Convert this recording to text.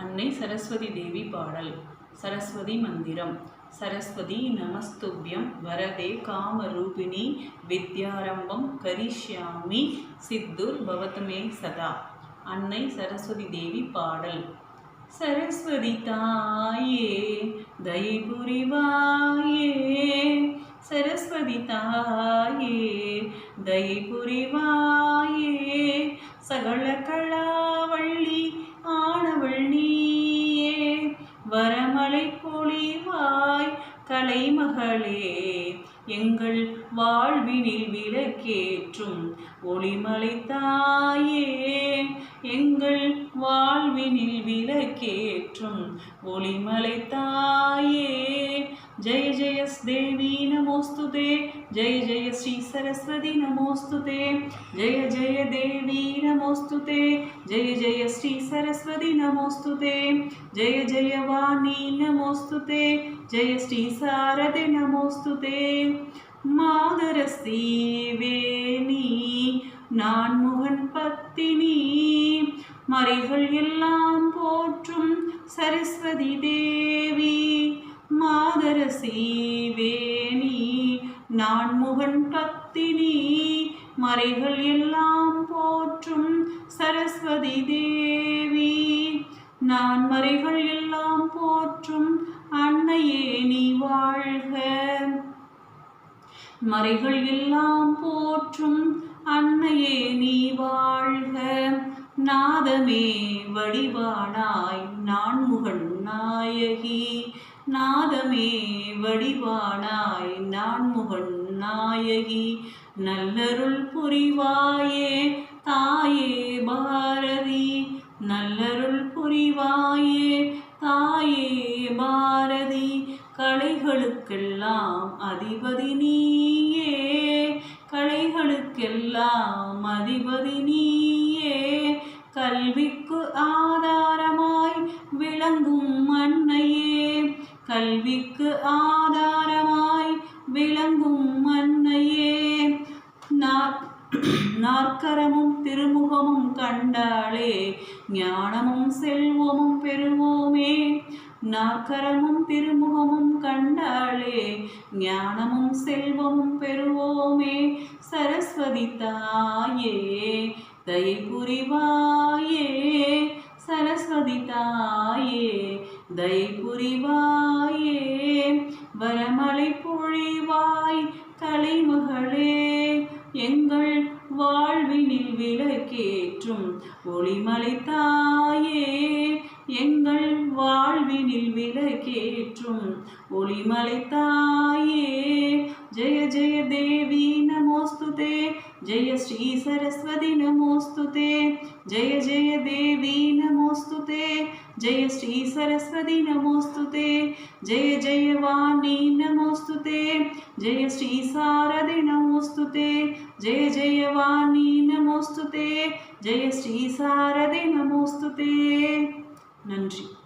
அன்னை சரஸ்வதி தேவி பாடல். சரஸ்வதி மந்திரம். சரஸ்வதி நமஸ்துப்யம் வரதே காமரூபிணி வித்யாரம்பம் கரிஷ்யாமி சித்துர் பவத்மே சதா. அன்னை சரஸ்வதி தேவி பாடல். சரஸ்வதி தாயே தயை புரிவாயே, சரஸ்வதி தாயே தயை புரிவாயே, சகல கலாவள்ளி ஆனவள் நீயே, வரமலை பொழிவாய் கலைமகளே, எங்கள் வாழ்வினில் விளக்கேற்றும் ஒளிமலை தாயே, எங்கள் வாழ்வினில் விளக்கேற்றும் ஒளிமலை தாயே. जय जय देवी नमोस्तुते, जय जय श्री सरस्वती नमोस्तुते, जय जय देवी नमोस्तुते, जय जय श्री सरस्वती नमोस्तुते, जय जय वाणी नमोस्तुते, जय श्री शारदे नमोस्तुते. मादरस्ती வேணி நான்முகன் பத்தினி, மறைகள் எல்லாம் போற்றும் சரஸ்வதி தேவி, மாதரசி வேணி நான்முகன் பத்தினி, மறைகள் எல்லாம் போற்றும் சரஸ்வதி தேவி, நான்மறைகள் எல்லாம் போற்றும் அன்னையே நீ வாழ்க, மறைகள் எல்லாம் போற்றும் அன்னையே நீ வாழ்க. நாதமே வடிவானாய் நான்முகன் நாயகி, நாதமே வடிவானாய் நான்முகன் நாயகி, நல்லருள் புரிவாயே தாயே பாரதி, நல்லருள் புரிவாயே தாயே பாரதி, கலைகளுக்கெல்லாம் அதிபதி நீயே, கலைகளுக்கெல்லாம் அதிபதி நீயே, கல்விக்கு ஆதாரமாய் விளங்கும் அன்னையே, கல்விக்கு ஆதாரமாய் விளங்கும் அன்னையே, நாற்கரமும் திருமுகமும் கண்டாலே ஞானமும் செல்வமும் பெறுவோமே, நாற்கரமும் திருமுகமும் கண்டாலே ஞானமும் செல்வமும் பெறுவோமே. சரஸ்வதி தாயே தயை புரிவாயே, சரஸ்வதி தாயே தயை புரிவாயே, வரமலை பொழிவாய் கலைமகளே, எங்கள் வாழ்வினில் விளக்கேற்றும் ஒளிமலை தாயே, எங்கள் வாழ்வினில் விளக்கேற்றும் ஒளிமலை தாயே. जय जय देवी नमोस्तुते, जय श्री सरस्वती नमोस्तुते, जय जय देवी नमोस्तुते, जय श्री सरस्वती नमोस्तुते, जय जय वाणी नमोस्तुते, जय श्री शारदे नमोस्तुते, जय जय वाणी नमोस्तुते, जय श्री शारदे नमोस्तुते. नंरी.